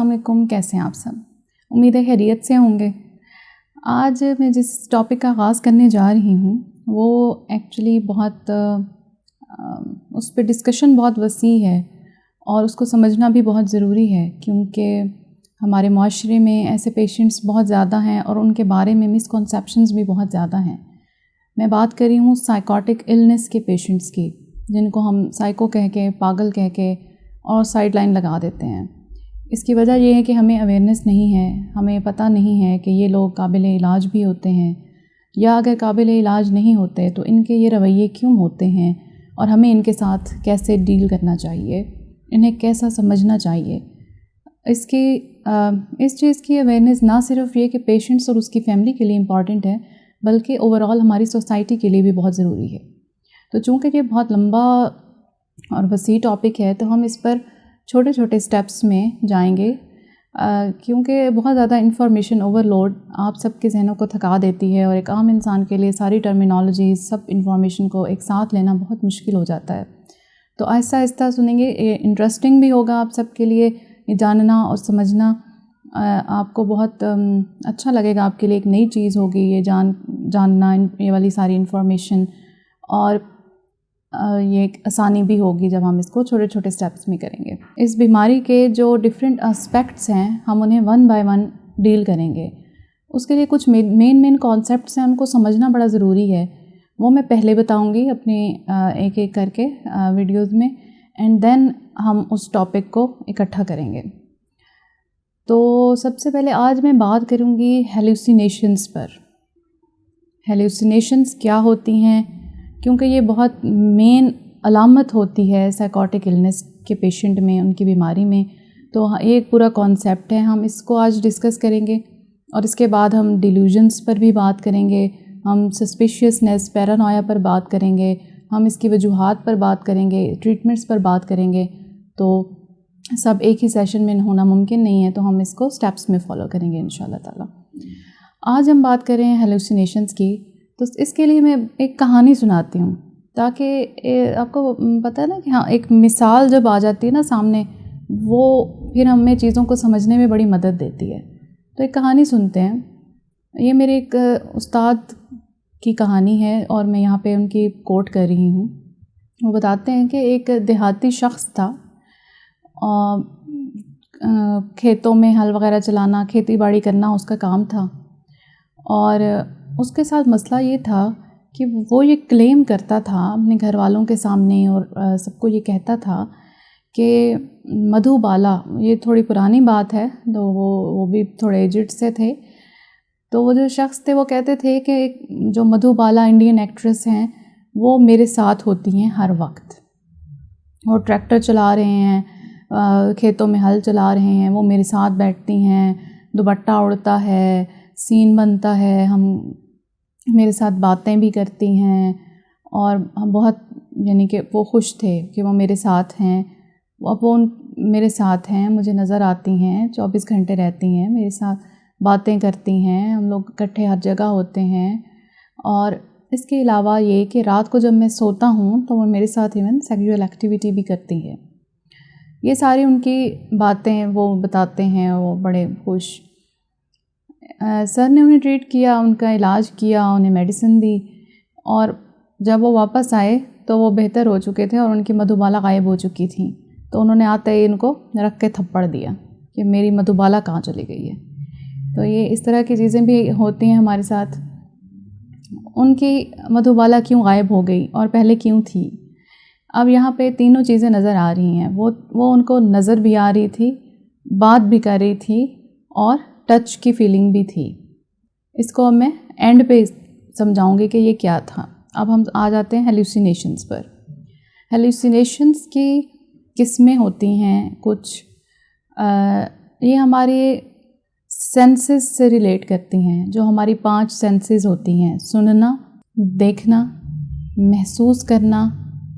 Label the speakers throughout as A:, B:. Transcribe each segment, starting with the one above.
A: السلام علیکم، کیسے ہیں آپ سب؟ امید ہے خیریت سے ہوں گے۔ آج میں جس ٹاپک کا آغاز کرنے جا رہی ہوں وہ ایکچولی بہت اس پہ ڈسکشن بہت وسیع ہے اور اس کو سمجھنا بھی بہت ضروری ہے، کیونکہ ہمارے معاشرے میں ایسے پیشنٹس بہت زیادہ ہیں اور ان کے بارے میں مسکنسیپشنز بھی بہت زیادہ ہیں۔ میں بات کر رہی ہوں سائیکوٹک النس کے پیشنٹس کی، جن کو ہم سائیکو کہہ کے، پاگل کہہ کے اور سائیڈ لائن لگا دیتے ہیں۔ اس کی وجہ یہ ہے کہ ہمیں اویئرنیس نہیں ہے، ہمیں پتہ نہیں ہے کہ یہ لوگ قابل علاج بھی ہوتے ہیں، یا اگر قابل علاج نہیں ہوتے تو ان کے یہ رویے کیوں ہوتے ہیں اور ہمیں ان کے ساتھ کیسے ڈیل کرنا چاہیے، انہیں کیسا سمجھنا چاہیے۔ اس چیز کی اویئرنیس نہ صرف یہ کہ پیشنٹس اور اس کی فیملی کے لیے امپورٹنٹ ہے، بلکہ اوورآل ہماری سوسائٹی کے لیے بھی بہت ضروری ہے۔ تو چونکہ یہ بہت لمبا اور وسیع ٹاپک ہے تو ہم اس پر چھوٹے چھوٹے سٹیپس میں جائیں گے، کیونکہ بہت زیادہ انفارمیشن اوورلوڈ آپ سب کے ذہنوں کو تھکا دیتی ہے اور ایک عام انسان کے لیے ساری ٹرمینالوجیز، سب انفارمیشن کو ایک ساتھ لینا بہت مشکل ہو جاتا ہے۔ تو آہستہ آہستہ سنیں گے، یہ انٹرسٹنگ بھی ہوگا آپ سب کے لیے، یہ جاننا اور سمجھنا آپ کو بہت اچھا لگے گا، آپ کے لیے ایک نئی چیز ہوگی یہ جاننا، یہ والی ساری انفارمیشن، اور یہ ایک آسانی بھی ہوگی جب ہم اس کو چھوٹے چھوٹے سٹیپس میں کریں گے۔ اس بیماری کے جو ڈفرینٹ اسپیکٹس ہیں ہم انہیں ون بائی ون ڈیل کریں گے۔ اس کے لیے کچھ مین کانسیپٹس ہیں، ان کو سمجھنا بڑا ضروری ہے، وہ میں پہلے بتاؤں گی اپنے ایک ایک کر کے ویڈیوز میں، اینڈ دین ہم اس ٹاپک کو اکٹھا کریں گے۔ تو سب سے پہلے آج میں بات کروں گی ہیلوسینیشنز پر۔ ہیلوسینیشنز کیا ہوتی ہیں، کیونکہ یہ بہت مین علامت ہوتی ہے سائیکوٹک النس کے پیشنٹ میں، ان کی بیماری میں۔ تو یہ ایک پورا کانسیپٹ ہے، ہم اس کو آج ڈسکس کریں گے، اور اس کے بعد ہم ڈیلیوژنس پر بھی بات کریں گے، ہم سسپیشیسنیس، پیرانویا پر بات کریں گے، ہم اس کی وجوہات پر بات کریں گے، ٹریٹمنٹس پر بات کریں گے۔ تو سب ایک ہی سیشن میں ہونا ممکن نہیں ہے، تو ہم اس کو سٹیپس میں فالو کریں گے انشاءاللہ تعالی۔ آج ہم بات کر رہے ہیں ہیلوسینیشنز کی، تو اس کے لیے میں ایک کہانی سناتی ہوں، تاکہ آپ کو پتہ ہے نا کہ ہاں ایک مثال جب آ جاتی ہے نا سامنے، وہ پھر ہمیں چیزوں کو سمجھنے میں بڑی مدد دیتی ہے۔ تو ایک کہانی سنتے ہیں، یہ میرے ایک استاد کی کہانی ہے اور میں یہاں پہ ان کی کوٹ کر رہی ہوں۔ وہ بتاتے ہیں کہ ایک دیہاتی شخص تھا، کھیتوں میں ہل وغیرہ چلانا، کھیتی باڑی کرنا اس کا کام تھا، اور اس کے ساتھ مسئلہ یہ تھا کہ وہ یہ کلیم کرتا تھا اپنے گھر والوں کے سامنے اور سب کو یہ کہتا تھا کہ مدھو بالا، یہ تھوڑی پرانی بات ہے تو وہ بھی تھوڑے ایجڈ سے تھے، تو وہ جو شخص تھے وہ کہتے تھے کہ جو مدھو بالا انڈین ایکٹریس ہیں وہ میرے ساتھ ہوتی ہیں ہر وقت، وہ ٹریکٹر چلا رہے ہیں، کھیتوں میں ہل چلا رہے ہیں، وہ میرے ساتھ بیٹھتی ہیں، دوپٹہ اڑتا ہے، سین بنتا ہے، ہم میرے ساتھ باتیں بھی کرتی ہیں، اور ہم بہت یعنی کہ وہ خوش تھے کہ وہ میرے ساتھ ہیں، اب وہ میرے ساتھ ہیں، مجھے نظر آتی ہیں، 24 گھنٹے رہتی ہیں میرے ساتھ، باتیں کرتی ہیں، ہم لوگ اکٹھے ہر جگہ ہوتے ہیں، اور اس کے علاوہ یہ کہ رات کو جب میں سوتا ہوں تو وہ میرے ساتھ ایون سیکشول ایکٹیویٹی بھی کرتی ہے۔ یہ ساری ان کی باتیں وہ بتاتے ہیں، وہ بڑے خوش۔ سر نے انہیں ٹریٹ کیا، ان کا علاج کیا، انہیں میڈیسن دی، اور جب وہ واپس آئے تو وہ بہتر ہو چکے تھے اور ان کی مدھو بالا غائب ہو چکی تھیں۔ تو انہوں نے آتے ہی ان کو رکھ کے تھپڑ دیا کہ میری مدھو بالا کہاں چلی گئی ہے۔ تو یہ اس طرح کی چیزیں بھی ہوتی ہیں ہمارے ساتھ۔ ان کی مدھو بالا کیوں غائب ہو گئی اور پہلے کیوں تھی؟ اب یہاں پہ تینوں چیزیں نظر آ رہی ہیں، وہ ان کو نظر بھی آ رہی تھی، بات بھی کر رہی تھی، اور ٹچ کی فیلنگ بھی تھی۔ اس کو میں اینڈ پہ سمجھاؤں گی کہ یہ کیا تھا۔ اب ہم آ جاتے ہیں ہیلوسینیشنز پر۔ ہیلوسینیشنز کی قسمیں ہوتی ہیں کچھ، یہ ہمارے سینسز سے ریلیٹ کرتی ہیں، جو ہماری 5 سینسز ہوتی ہیں: سننا، دیکھنا، محسوس کرنا،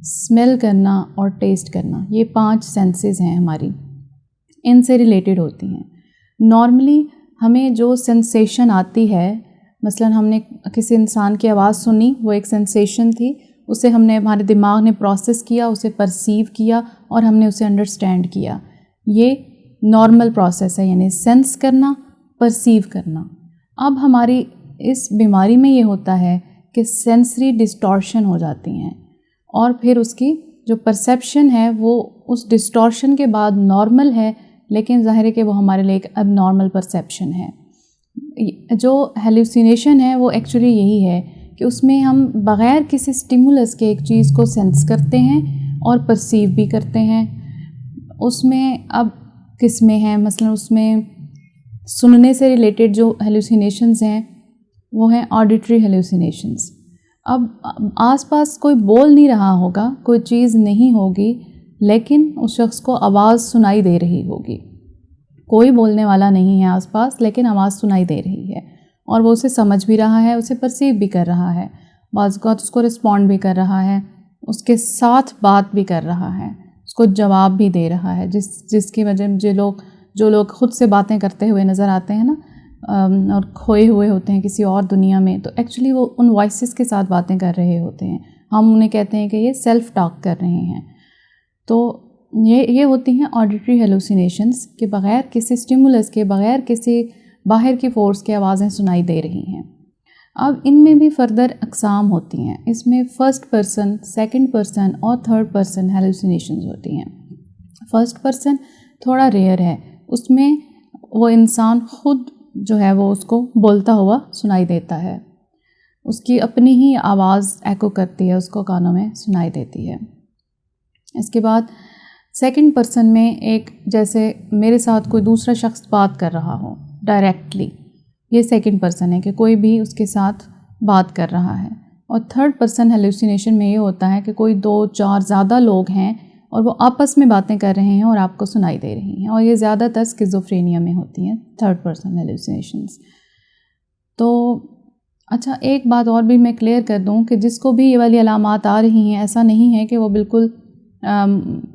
A: اسمیل کرنا اور ٹیسٹ کرنا۔ یہ 5 سینسز ہیں ہماری، ان سے ریلیٹڈ ہوتی ہیں۔ نارملی ہمیں جو سینسیشن آتی ہے، مثلا ہم نے کسی انسان کی آواز سنی، وہ ایک سینسیشن تھی، اسے ہم نے، ہمارے دماغ نے پروسیس کیا، اسے پرسیو کیا اور ہم نے اسے انڈرسٹینڈ کیا۔ یہ نارمل پروسیس ہے، یعنی سینس کرنا، پرسیو کرنا. اب ہماری اس بیماری میں یہ ہوتا ہے کہ سینسری ڈسٹورشن ہو جاتی ہیں، اور پھر اس کی جو پرسیپشن ہے وہ اس ڈسٹورشن کے بعد نارمل ہے، لیکن ظاہر ہے کہ وہ ہمارے لیے ایک اب نارمل پرسیپشن ہے. جو ہیلوسینیشن ہے وہ ایکچولی یہی ہے کہ اس میں ہم بغیر کسی اسٹیمولس کے ایک چیز کو سینس کرتے ہیں اور پرسیو بھی کرتے ہیں. اس میں اب قسمیں ہیں، مثلا اس میں سننے سے ریلیٹڈ جو ہیلوسینیشنز ہیں وہ ہیں آڈیٹری ہیلوسینیشنز. اب آس پاس کوئی بول نہیں رہا ہوگا، کوئی چیز نہیں ہوگی، لیکن اس شخص کو آواز سنائی دے رہی ہوگی. کوئی بولنے والا نہیں ہے آس پاس، لیکن آواز سنائی دے رہی ہے، اور وہ اسے سمجھ بھی رہا ہے، اسے پرسیو بھی کر رہا ہے، بعض اوقات اس کو رسپونڈ بھی کر رہا ہے، اس کے ساتھ بات بھی کر رہا ہے، اس کو جواب بھی دے رہا ہے. جس کی وجہ جو لوگ خود سے باتیں کرتے ہوئے نظر آتے ہیں نا، اور کھوئے ہوئے ہوتے ہیں کسی اور دنیا میں، تو ایکچولی وہ ان وائسز کے ساتھ باتیں کر رہے ہوتے ہیں. ہم انہیں کہتے ہیں کہ یہ سیلف ٹاک کر رہے ہیں. تو یہ ہوتی ہیں آڈیٹری ہیلوسینیشنز کہ بغیر کسی اسٹیمولس کے، بغیر کسی باہر کی فورس کے آوازیں سنائی دے رہی ہیں. اب ان میں بھی فردر اقسام ہوتی ہیں. اس میں فرسٹ پرسن، سیکنڈ پرسن اور تھرڈ پرسن ہیلوسینیشنز ہوتی ہیں. فرسٹ پرسن تھوڑا ریئر ہے، اس میں وہ انسان خود جو ہے وہ اس کو بولتا ہوا سنائی دیتا ہے، اس کی اپنی ہی آواز ایکو کرتی ہے، اس کو کانوں میں سنائی دیتی ہے. اس کے بعد سیکنڈ پرسن میں ایک جیسے میرے ساتھ کوئی دوسرا شخص بات کر رہا ہو ڈائریکٹلی، یہ سیکنڈ پرسن ہے کہ کوئی بھی اس کے ساتھ بات کر رہا ہے. اور تھرڈ پرسن ہیلوسینیشن میں یہ ہوتا ہے کہ کوئی 2-4 زیادہ لوگ ہیں اور وہ آپس میں باتیں کر رہے ہیں اور آپ کو سنائی دے رہی ہیں، اور یہ زیادہ تر اسکیزوفرینیا میں ہوتی ہیں تھرڈ پرسن ہیلوسینیشنز. تو اچھا، ایک بات اور بھی میں کلیئر کر دوں کہ جس کو بھی یہ والی علامات آ رہی ہیں، ایسا نہیں ہے کہ وہ بالکل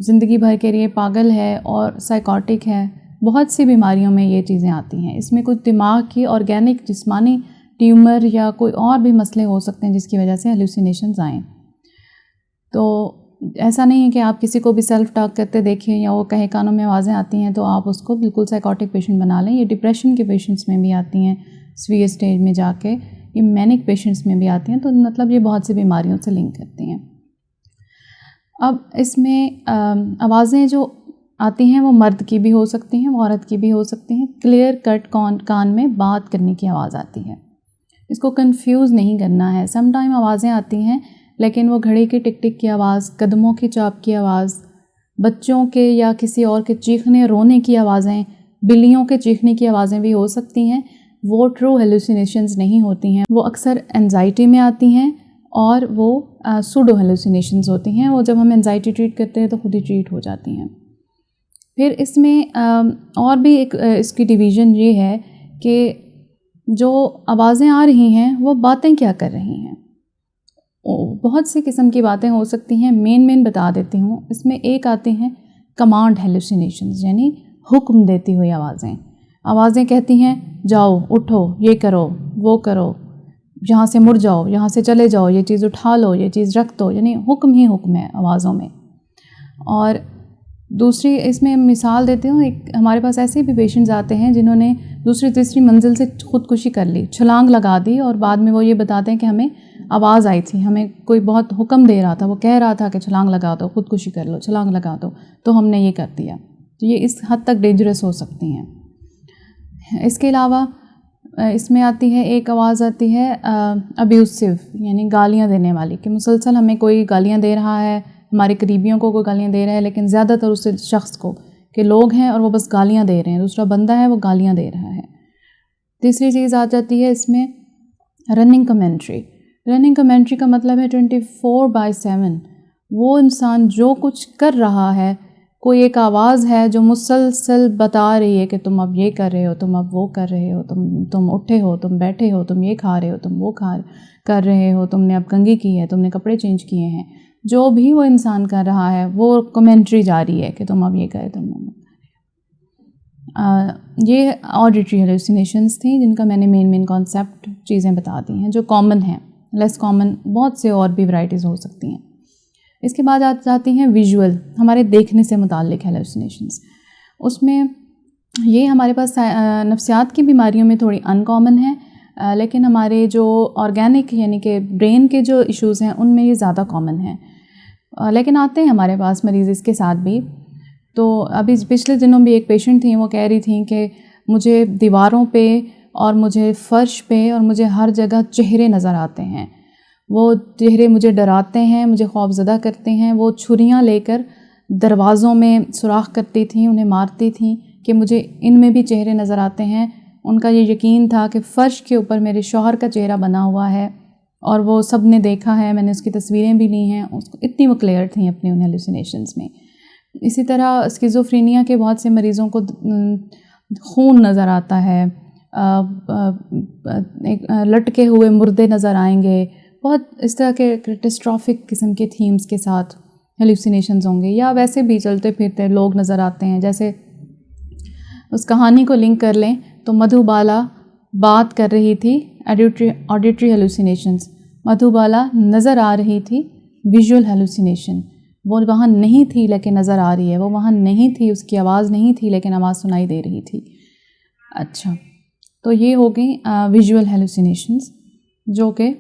A: زندگی بھر کے لیے پاگل ہے اور سائیکوٹک ہے. بہت سی بیماریوں میں یہ چیزیں آتی ہیں. اس میں کچھ دماغ کی آرگینک جسمانی ٹیومر یا کوئی اور بھی مسئلے ہو سکتے ہیں جس کی وجہ سے ہیلوسینیشنز آئیں. تو ایسا نہیں ہے کہ آپ کسی کو بھی سیلف ٹاک کرتے دیکھیں یا وہ کہیں کانوں میں آوازیں آتی ہیں تو آپ اس کو بالکل سائیکوٹک پیشنٹ بنا لیں. یہ ڈپریشن کے پیشنٹس میں بھی آتی ہیں، سویئر اسٹیج میں جا کے، یہ مینک پیشنٹس میں بھی آتی ہیں. تو مطلب یہ بہت سی بیماریوں سے لنک کرتی ہیں. اب اس میں آوازیں جو آتی ہیں وہ مرد کی بھی ہو سکتی ہیں، عورت کی بھی ہو سکتی ہیں. کلیئر کٹ کان میں بات کرنے کی آواز آتی ہے، اس کو کنفیوز نہیں کرنا ہے. سم ٹائم آوازیں آتی ہیں لیکن وہ گھڑی کی ٹک ٹک کی آواز، قدموں کی چاپ کی آواز، بچوں کے یا کسی اور کے چیخنے رونے کی آوازیں، بلیوں کے چیخنے کی آوازیں بھی ہو سکتی ہیں. وہ ٹرو ہیلوسینیشنز نہیں ہوتی ہیں، وہ اکثر انزائٹی میں آتی ہیں اور وہ سوڈو ہیلوسینیشنز ہوتی ہیں. وہ جب ہم انزائٹی ٹریٹ کرتے ہیں تو خود ہی ٹریٹ ہو جاتی ہیں. پھر اس میں اور بھی ایک اس کی ڈویژن یہ ہے کہ جو آوازیں آ رہی ہیں وہ باتیں کیا کر رہی ہیں. بہت سی قسم کی باتیں ہو سکتی ہیں. مین بتا دیتی ہوں. اس میں ایک آتے ہیں کمانڈ ہیلوسینیشنز، یعنی حکم دیتی ہوئی آوازیں کہتی ہیں جاؤ، اٹھو، یہ کرو، وہ کرو، یہاں سے مڑ جاؤ، یہاں سے چلے جاؤ، یہ چیز اٹھا لو، یہ چیز رکھ دو، یعنی حکم ہی حکم ہے آوازوں میں. اور دوسری اس میں مثال دیتی ہوں، ایک ہمارے پاس ایسے بھی پیشنٹس آتے ہیں جنہوں نے دوسری تیسری منزل سے خودکشی کر لی، چھلانگ لگا دی، اور بعد میں وہ یہ بتاتے ہیں کہ ہمیں آواز آئی تھی، ہمیں کوئی بہت حکم دے رہا تھا، وہ کہہ رہا تھا کہ چھلانگ لگا دو، خودکشی کر لو، چھلانگ لگا دو، تو ہم نے یہ کر دیا. تو یہ اس حد تک ڈینجرس ہو سکتی ہیں. اس کے علاوہ اس میں آتی ہے ایک آواز آتی ہے ابیوسو، یعنی گالیاں دینے والی، کہ مسلسل ہمیں کوئی گالیاں دے رہا ہے، ہمارے قریبیوں کو کوئی گالیاں دے رہا ہے، لیکن زیادہ تر اس شخص کو کہ لوگ ہیں اور وہ بس گالیاں دے رہے ہیں، دوسرا بندہ ہے وہ گالیاں دے رہا ہے. تیسری چیز آ جاتی ہے اس میں رننگ کمنٹری. رننگ کمنٹری کا مطلب ہے 24/7 وہ انسان جو کچھ کر رہا ہے، کوئی ایک آواز ہے جو مسلسل بتا رہی ہے کہ تم اب یہ کر رہے ہو، تم اب وہ کر رہے ہو، تم اٹھے ہو، تم بیٹھے ہو، تم یہ کھا رہے ہو، تم وہ کر رہے ہو، تم نے اب کنگھی کی ہے، تم نے کپڑے چینج کیے ہیں. جو بھی وہ انسان کر رہا ہے وہ کمنٹری جاری ہے کہ تم اب یہ کرے، تم یہ آڈیٹری ہیلوسینیشنز تھیں جن کا میں نے مین کانسیپٹ چیزیں بتا دی ہیں جو کامن ہیں. لیس کامن بہت سے اور بھی ورائٹیز ہو سکتی ہیں. اس کے بعد جاتی ہیں ویژول، ہمارے دیکھنے سے متعلق ہیلوسینیشنز. اس میں یہ ہمارے پاس نفسیات کی بیماریوں میں تھوڑی ان کامن ہے، لیکن ہمارے جو آرگینک یعنی کہ برین کے جو ایشوز ہیں ان میں یہ زیادہ کامن ہیں، لیکن آتے ہیں ہمارے پاس مریض اس کے ساتھ بھی۔ تو ابھی پچھلے دنوں بھی ایک پیشنٹ تھیں، وہ کہہ رہی تھیں کہ مجھے دیواروں پہ اور مجھے فرش پہ اور مجھے ہر جگہ چہرے نظر آتے ہیں، وہ چہرے مجھے ڈراتے ہیں، مجھے خوف زدہ کرتے ہیں۔ وہ چھریاں لے کر دروازوں میں سوراخ کرتی تھیں، انہیں مارتی تھیں کہ مجھے ان میں بھی چہرے نظر آتے ہیں۔ ان کا یہ یقین تھا کہ فرش کے اوپر میرے شوہر کا چہرہ بنا ہوا ہے، اور وہ سب نے دیکھا ہے، میں نے اس کی تصویریں بھی لی ہیں، اس کو اتنی وہ کلیئر تھیں اپنی ان ہیلوسینیشنز میں۔ اسی طرح اسکیزوفرینیا کے بہت سے مریضوں کو خون نظر آتا ہے، لٹکے ہوئے مردے نظر آئیں گے، بہت اس طرح کے کیٹاسٹرافک قسم کے تھیمز کے ساتھ ہیلوسینیشنز ہوں گے، یا ویسے بھی چلتے پھرتے لوگ نظر آتے ہیں۔ جیسے اس کہانی کو لنک کر لیں تو مدھو بالا بات کر رہی تھی، آڈیٹری ہیلوسینیشنز، مدھو بالا نظر آ رہی تھی، ویژول ہیلوسینیشن، وہ وہاں نہیں تھی لیکن نظر آ رہی ہے، وہ وہاں نہیں تھی، اس کی آواز نہیں تھی لیکن آواز سنائی دے رہی تھی۔ اچھا، تو یہ ہو گئی ویژول ہیلوسینیشنز، جو کہ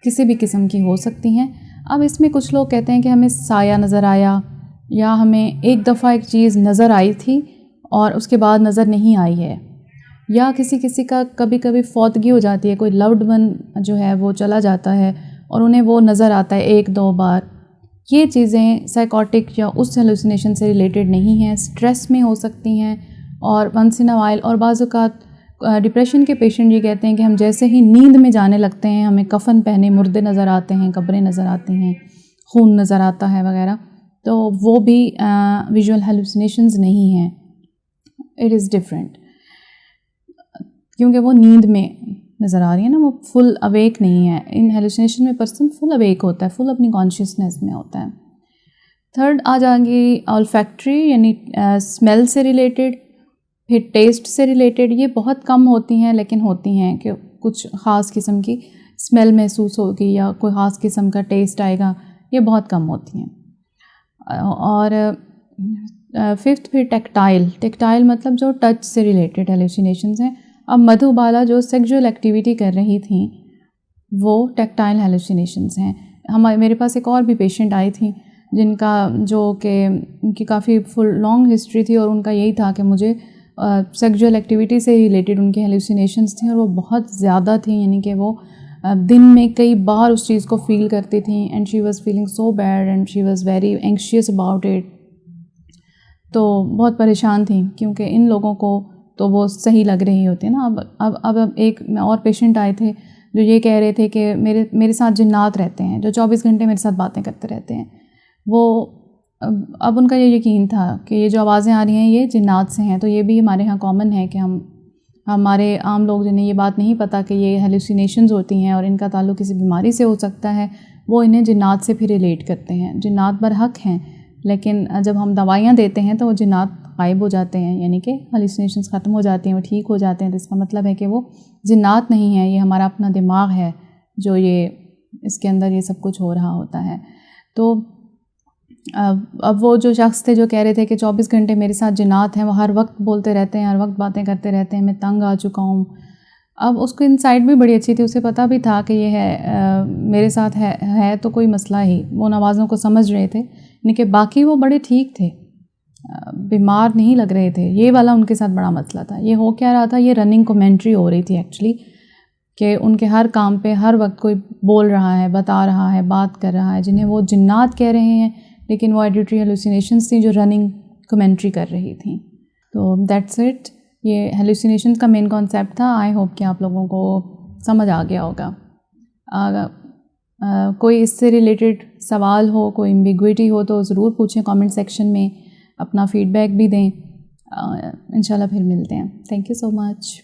A: کسی بھی قسم کی ہو سکتی ہیں۔ اب اس میں کچھ لوگ کہتے ہیں کہ ہمیں سایہ نظر آیا، یا ہمیں ایک دفعہ ایک چیز نظر آئی تھی اور اس کے بعد نظر نہیں آئی ہے، یا کسی کا کبھی کبھی فوتگی ہو جاتی ہے، کوئی لوڈ ون جو ہے وہ چلا جاتا ہے اور انہیں وہ نظر آتا ہے ایک دو بار۔ یہ چیزیں سائیکوٹک یا اس ہیلوسینیشن سے ریلیٹڈ نہیں ہیں، سٹریس میں ہو سکتی ہیں، اور ونس ان اے وائل۔ اور بعض اوقات ڈپریشن کے پیشنٹ یہ کہتے ہیں کہ ہم جیسے ہی نیند میں جانے لگتے ہیں ہمیں کفن پہنے مردے نظر آتے ہیں، قبریں نظر آتی ہیں، خون نظر آتا ہے وغیرہ، تو وہ بھی ویژول ہیلوسینیشنز نہیں ہیں، اٹ از ڈفرینٹ، کیونکہ وہ نیند میں نظر آ رہی ہے نا، وہ فل اویک نہیں ہے۔ ان ہیلوسینیشن میں پرسن فل اویک ہوتا ہے، فل اپنی کانشیسنیس میں ہوتا ہے۔ تھرڈ آ جائیں گی آلفیکٹری، یعنی اسمیل سے ریلیٹڈ، پھر ٹیسٹ سے ریلیٹڈ۔ یہ بہت کم ہوتی ہیں لیکن ہوتی ہیں کہ کچھ خاص قسم کی اسمیل محسوس ہوگی یا کوئی خاص قسم کا ٹیسٹ آئے گا، یہ بہت کم ہوتی ہیں۔ اور ففتھ پھر ٹیکٹائل مطلب جو ٹچ سے ریلیٹڈ ہیلوسینیشنز ہیں۔ اب مدھو بالا جو سیکجول ایکٹیویٹی کر رہی تھیں وہ ٹیکٹائل ہیلوسینیشنز ہیں۔ میرے پاس ایک اور بھی پیشنٹ آئی تھیں جن کا جو کہ ان کی کافی فل لانگ ہسٹری تھی، اور ان کا یہی تھا کہ مجھے سیکجول ایکٹیویٹی سے ریلیٹڈ ان کی ہیلوسینیشنز تھیں، اور وہ بہت زیادہ تھیں، یعنی کہ وہ دن میں کئی بار اس چیز کو فیل کرتی تھیں، and she was feeling so bad and she was very anxious about it. تو بہت پریشان تھیں، کیونکہ ان لوگوں کو تو وہ صحیح لگ رہی ہوتی ہے نا۔ اب ایک اور پیشنٹ آئے تھے جو یہ کہہ رہے تھے کہ میرے ساتھ جنات رہتے ہیں، جو 24 گھنٹے میرے ساتھ باتیں کرتے رہتے ہیں۔ وہ اب ان کا یہ یقین تھا کہ یہ جو آوازیں آ رہی ہیں یہ جنات سے ہیں۔ تو یہ بھی ہمارے ہاں کامن ہے کہ ہمارے عام لوگ جنہیں یہ بات نہیں پتہ کہ یہ ہیلوسینیشنز ہوتی ہیں اور ان کا تعلق کسی بیماری سے ہو سکتا ہے، وہ انہیں جنات سے پھر ریلیٹ کرتے ہیں۔ جنات برحق ہیں، لیکن جب ہم دوائیاں دیتے ہیں تو وہ جنات غائب ہو جاتے ہیں، یعنی کہ ہیلوسینیشنز ختم ہو جاتے ہیں، وہ ٹھیک ہو جاتے ہیں۔ تو اس کا مطلب ہے کہ وہ جنات نہیں ہیں، یہ ہمارا اپنا دماغ ہے جو یہ اس کے اندر یہ سب کچھ ہو رہا ہوتا ہے۔ تو اب وہ جو شخص تھے جو کہہ رہے تھے کہ 24 گھنٹے میرے ساتھ جنات ہیں، وہ ہر وقت بولتے رہتے ہیں، ہر وقت باتیں کرتے رہتے ہیں، میں تنگ آ چکا ہوں۔ اب اس کو انسائٹ بھی بڑی اچھی تھی، اسے پتہ بھی تھا کہ یہ ہے میرے ساتھ ہے تو کوئی مسئلہ ہی، وہ آوازوں کو سمجھ رہے تھے، یعنی کہ باقی وہ بڑے ٹھیک تھے، بیمار نہیں لگ رہے تھے۔ یہ والا ان کے ساتھ بڑا مسئلہ تھا۔ یہ ہو کیا رہا تھا، یہ رننگ کومنٹری ہو رہی تھی ایکچولی، کہ ان کے ہر کام پہ ہر وقت کوئی بول رہا ہے، بتا رہا ہے، بات کر رہا ہے، جنہیں وہ جنات کہہ رہے ہیں لیکن وہ ایڈیٹری ہیلوسینیشنز تھیں جو رننگ کومنٹری کر رہی تھیں۔ تو دیٹس اٹ، یہ ہیلوسینیشنز کا مین کانسیپٹ تھا۔ آئی ہوپ کہ آپ لوگوں کو سمجھ آ گیا ہوگا۔ کوئی اس سے ریلیٹڈ سوال ہو، کوئی ایمبیگویٹی ہو تو ضرور پوچھیں کامنٹ سیکشن میں، اپنا فیڈ بیک بھی دیں۔ انشاءاللہ پھر ملتے ہیں۔ Thank you so much.